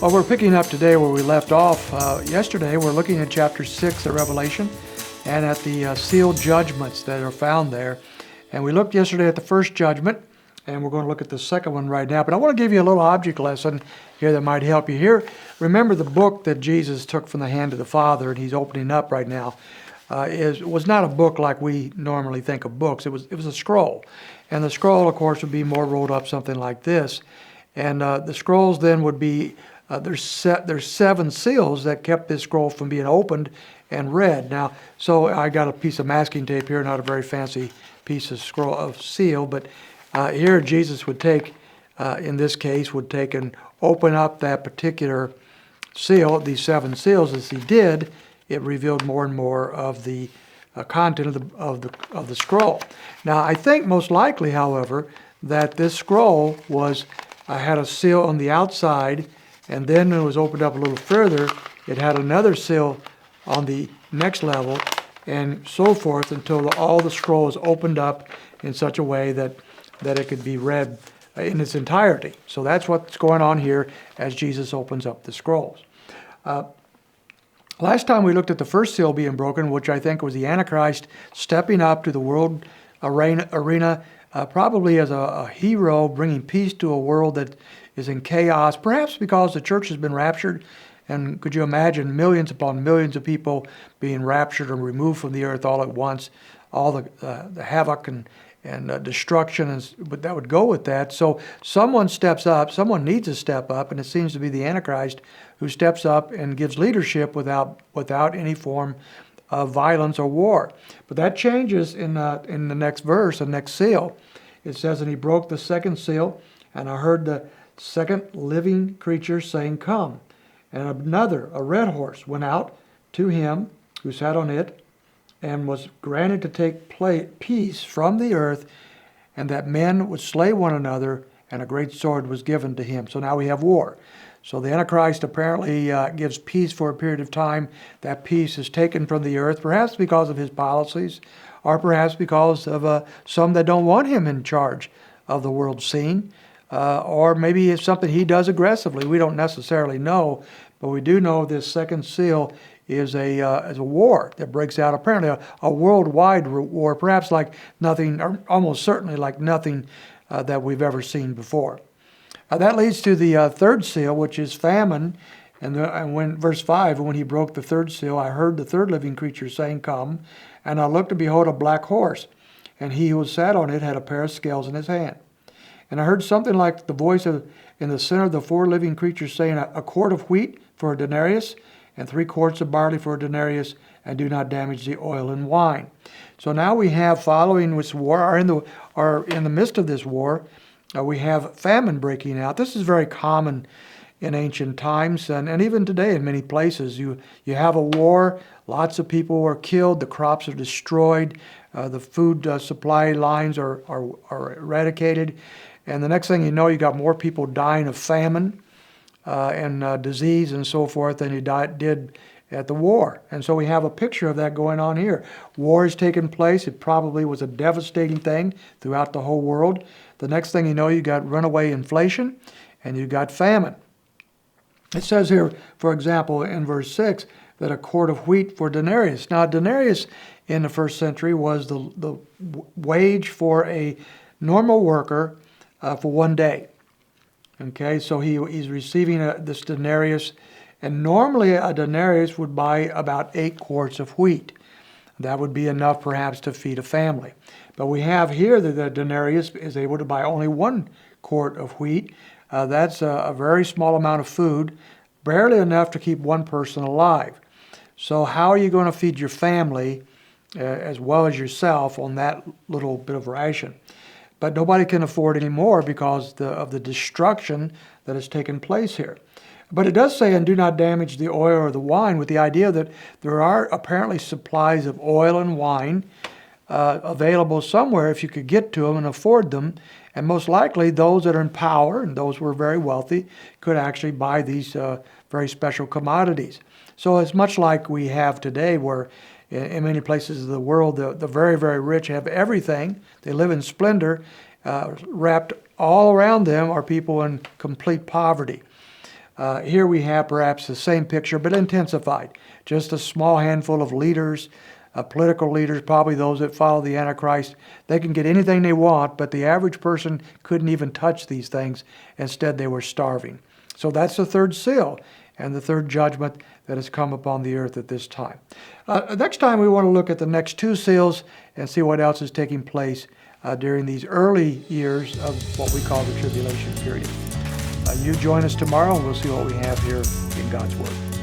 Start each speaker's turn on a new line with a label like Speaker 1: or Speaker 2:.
Speaker 1: Well, we're picking up today where we left off yesterday. We're looking at chapter 6 of Revelation and at the sealed judgments that are found there. And we looked yesterday at the first judgment, and we're going to look at the second one right now. But I want to give you a little object lesson here that might help you here. Remember the book that Jesus took from the hand of the Father, and he's opening up right now, was not a book like we normally think of books. It was a scroll. And the scroll, of course, would be more rolled up, something like this. And the scrolls then would be, there's 7 seals that kept this scroll from being opened and read. Now, so I got a piece of masking tape here, not a very fancy piece of seal, but here Jesus would take, in this case, would take and open up that particular seal, these 7 seals. As he did, it revealed more and more of the content of the scroll. Now, I think most likely, however, that this scroll had a seal on the outside, and then when it was opened up a little further, it had another seal on the next level, and so forth until all the scroll is opened up in such a way that it could be read in its entirety. So that's what's going on here as Jesus opens up the scrolls. Last time we looked at the first seal being broken, which I think was the Antichrist stepping up to the world arena, probably as a hero, bringing peace to a world that is in chaos, perhaps because the church has been raptured. And could you imagine millions upon millions of people being raptured and removed from the earth all at once, all the havoc and destruction that would go with that? So someone steps up, someone needs to step up, and it seems to be the Antichrist who steps up and gives leadership without any form of violence or war. But that changes in the next verse, the next seal. It says, "And he broke the second seal, and I heard the second living creature saying, 'Come.' And another, a red horse, went out to him who sat on it, and was granted to take peace from the earth, and that men would slay one another, and a great sword was given to him." So now we have war. So the Antichrist apparently gives peace for a period of time. That peace is taken from the earth, perhaps because of his policies, or perhaps because of some that don't want him in charge of the world scene. Or maybe it's something he does aggressively. We don't necessarily know, but we do know this second seal is a war that breaks out, apparently a worldwide war, perhaps like nothing, or almost certainly like nothing that we've ever seen before. That leads to the third seal, which is famine. And when verse 5, "When he broke the third seal, I heard the third living creature saying, 'Come.' And I looked, and behold, a black horse, and he who sat on it had a pair of scales in his hand. And I heard something like the voice in the center of the 4 living creatures saying, 'A quart of wheat for a denarius, and 3 quarts of barley for a denarius, and do not damage the oil and wine.'" So now we have, following this war, or in the midst of this war, we have famine breaking out. This is very common in ancient times, and even today in many places. You have a war, lots of people are killed, the crops are destroyed, the food supply lines are eradicated, and the next thing you know, you got more people dying of famine and disease and so forth than you did at the war. And so we have a picture of that going on here. War has taken place. It probably was a devastating thing throughout the whole world. The next thing you know, you got runaway inflation and you got famine. It says here, for example, in verse 6, that a quart of wheat for denarius. Now, denarius in the first century was the wage for a normal worker for one day. Okay, so he's receiving this denarius, and normally a denarius would buy about 8 quarts of wheat. That would be enough perhaps to feed a family. But we have here that the denarius is able to buy only 1 quart of wheat. That's a very small amount of food, barely enough to keep one person alive. So how are you going to feed your family as well as yourself on that little bit of ration? But nobody can afford any more because of the destruction that has taken place here. But it does say, "And do not damage the oil or the wine," with the idea that there are apparently supplies of oil and wine available somewhere if you could get to them and afford them. And most likely those that are in power and those who are very wealthy could actually buy these very special commodities. So it's much like we have today, where in many places of the world, the very, very rich have everything. They live in splendor. Wrapped all around them are people in complete poverty. Here we have perhaps the same picture, but intensified. Just a small handful of leaders, political leaders, probably those that follow the Antichrist. They can get anything they want, but the average person couldn't even touch these things. Instead, they were starving. So that's the third seal and the third judgment that has come upon the earth at this time. Next time, we want to look at the next two seals and see what else is taking place during these early years of what we call the tribulation period. You join us tomorrow, and we'll see what we have here in God's Word.